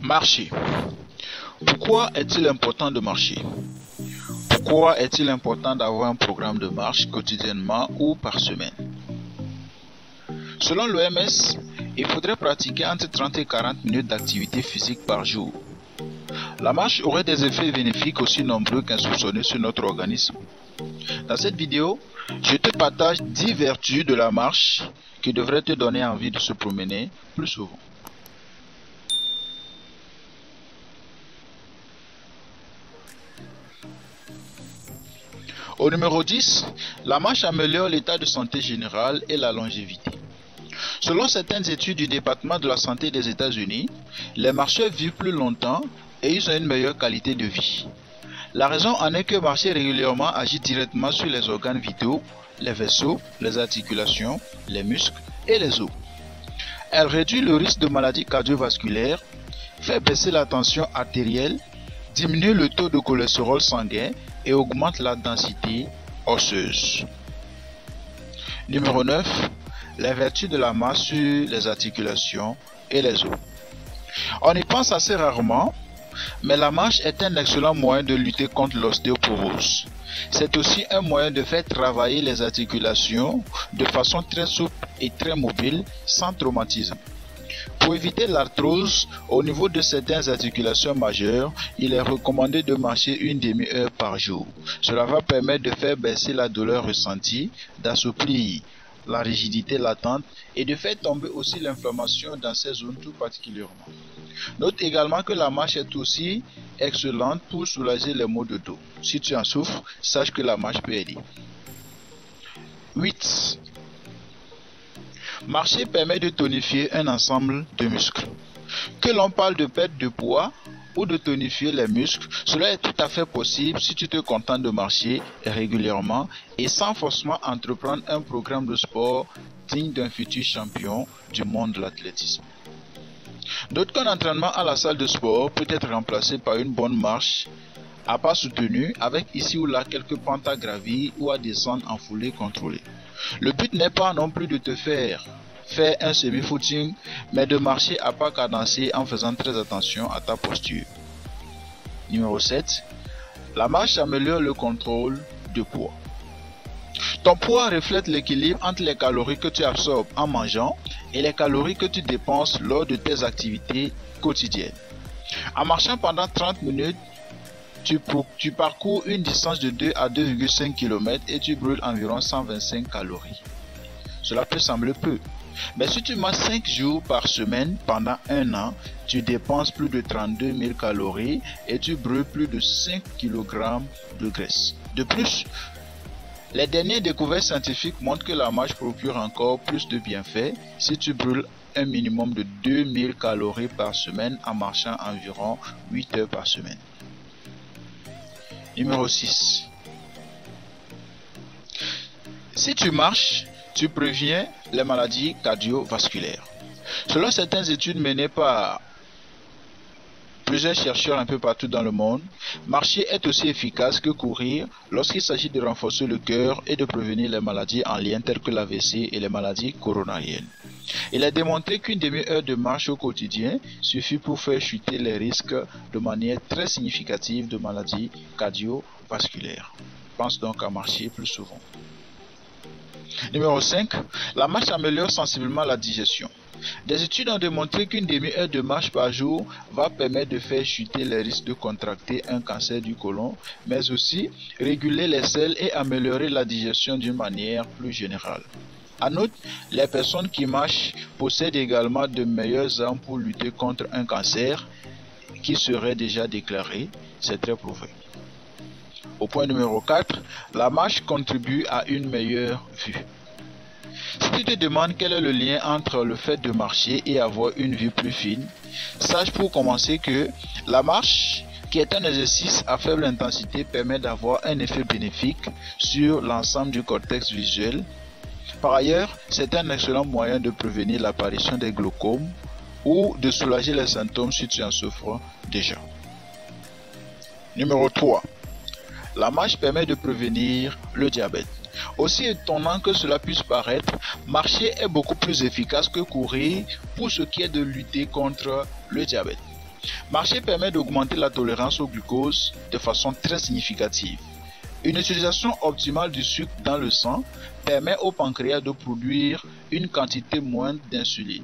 Marcher. Pourquoi est-il important de marcher? Pourquoi est-il important d'avoir un programme de marche quotidiennement ou par semaine? Selon l'OMS, il faudrait pratiquer entre 30 et 40 minutes d'activité physique par jour. La marche aurait des effets bénéfiques aussi nombreux qu'insoupçonnés sur notre organisme. Dans cette vidéo, je te partage 10 vertus de la marche qui devraient te donner envie de se promener plus souvent. Au numéro 10, la marche améliore l'état de santé général et la longévité. Selon certaines études du département de la santé des États-Unis, les marcheurs vivent plus longtemps et ils ont une meilleure qualité de vie. La raison en est que marcher régulièrement agit directement sur les organes vitaux, les vaisseaux, les articulations, les muscles et les os. Elle réduit le risque de maladies cardiovasculaires, fait baisser la tension artérielle, diminue le taux de cholestérol sanguin et augmente la densité osseuse. Numéro 9. Les vertus de la marche sur les articulations et les os. On y pense assez rarement, mais la marche est un excellent moyen de lutter contre l'ostéoporose. C'est aussi un moyen de faire travailler les articulations de façon très souple et très mobile, sans traumatisme. Pour éviter l'arthrose au niveau de certaines articulations majeures, il est recommandé de marcher une demi-heure par jour. Cela va permettre de faire baisser la douleur ressentie, d'assouplir la rigidité latente et de faire tomber aussi l'inflammation dans ces zones tout particulièrement. Note également que la marche est aussi excellente pour soulager les maux de dos. Si tu en souffres, sache que la marche peut aider. 8. Marcher permet de tonifier un ensemble de muscles. Que l'on parle de perte de poids ou de tonifier les muscles, cela est tout à fait possible si tu te contentes de marcher régulièrement et sans forcément entreprendre un programme de sport digne d'un futur champion du monde de l'athlétisme. Note qu'un entraînement à la salle de sport peut être remplacé par une bonne marche à pas soutenu avec ici ou là quelques pentes à gravir ou à descendre en foulée contrôlée. Le but n'est pas non plus de te faire un semi-footing, mais de marcher à pas cadencés en faisant très attention à ta posture. Numéro 7. La marche améliore le contrôle du poids. Ton poids reflète l'équilibre entre les calories que tu absorbes en mangeant et les calories que tu dépenses lors de tes activités quotidiennes. En marchant pendant 30 minutes, tu parcours une distance de 2 à 2,5 km et tu brûles environ 125 calories. Cela peut sembler peu, mais si tu marches 5 jours par semaine pendant un an, tu dépenses plus de 32 000 calories et tu brûles plus de 5 kg de graisse. De plus, les dernières découvertes scientifiques montrent que la marche procure encore plus de bienfaits si tu brûles un minimum de 2000 calories par semaine en marchant environ 8 heures par semaine. Numéro 6. Si tu marches, tu préviens les maladies cardiovasculaires. Selon certaines études menées par plusieurs chercheurs un peu partout dans le monde, marcher est aussi efficace que courir lorsqu'il s'agit de renforcer le cœur et de prévenir les maladies en lien telles que l'AVC et les maladies coronariennes. Il est démontré qu'une demi-heure de marche au quotidien suffit pour faire chuter les risques de manière très significative de maladies cardiovasculaires. Pense donc à marcher plus souvent. Numéro 5. La marche améliore sensiblement la digestion. Des études ont démontré qu'une demi-heure de marche par jour va permettre de faire chuter les risques de contracter un cancer du côlon, mais aussi réguler les selles et améliorer la digestion d'une manière plus générale. En outre, les personnes qui marchent possèdent également de meilleures armes pour lutter contre un cancer qui serait déjà déclaré, c'est très prouvé. Au point numéro 4, la marche contribue à une meilleure vue. Si tu te demandes quel est le lien entre le fait de marcher et avoir une vue plus fine, sache pour commencer que la marche, qui est un exercice à faible intensité, permet d'avoir un effet bénéfique sur l'ensemble du cortex visuel. Par ailleurs, c'est un excellent moyen de prévenir l'apparition des glaucomes ou de soulager les symptômes si tu en souffres déjà. Numéro 3. La marche permet de prévenir le diabète. Aussi étonnant que cela puisse paraître, marcher est beaucoup plus efficace que courir pour ce qui est de lutter contre le diabète. Marcher permet d'augmenter la tolérance au glucose de façon très significative. Une utilisation optimale du sucre dans le sang permet au pancréas de produire une quantité moindre d'insuline,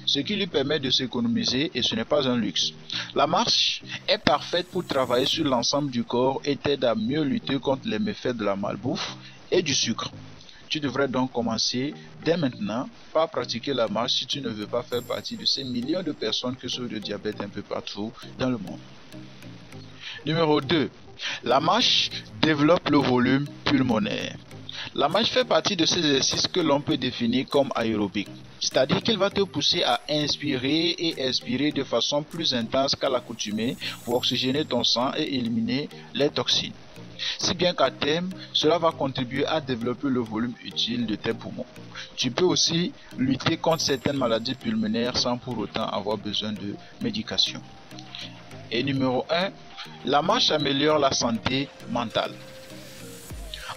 ce qui lui permet de s'économiser, et ce n'est pas un luxe. La marche est parfaite pour travailler sur l'ensemble du corps et t'aide à mieux lutter contre les méfaits de la malbouffe et du sucre. Tu devrais donc commencer dès maintenant par pratiquer la marche si tu ne veux pas faire partie de ces millions de personnes qui souffrent de diabète un peu partout dans le monde. Numéro 2. La marche développe le volume pulmonaire. La marche fait partie de ces exercices que l'on peut définir comme aérobiques, c'est-à-dire qu'il va te pousser à inspirer et expirer de façon plus intense qu'à l'accoutumée pour oxygéner ton sang et éliminer les toxines. Si bien qu'à terme, cela va contribuer à développer le volume utile de tes poumons. Tu peux aussi lutter contre certaines maladies pulmonaires sans pour autant avoir besoin de médication. Et numéro 1, la marche améliore la santé mentale.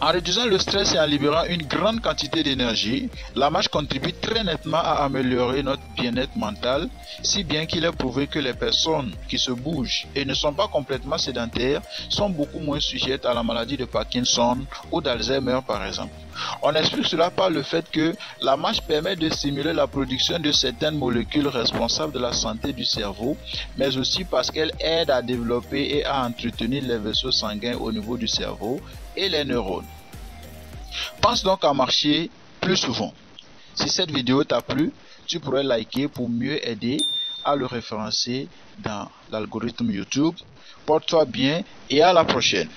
En réduisant le stress et en libérant une grande quantité d'énergie, la marche contribue très nettement à améliorer notre bien-être mental, si bien qu'il est prouvé que les personnes qui se bougent et ne sont pas complètement sédentaires sont beaucoup moins sujettes à la maladie de Parkinson ou d'Alzheimer par exemple. On explique cela par le fait que la marche permet de stimuler la production de certaines molécules responsables de la santé du cerveau, mais aussi parce qu'elle aide à développer et à entretenir les vaisseaux sanguins au niveau du cerveau et les neurones. Pense donc à marcher plus souvent. Si cette vidéo t'a plu, tu pourrais liker pour mieux aider à le référencer dans l'algorithme YouTube. Porte-toi bien et à la prochaine.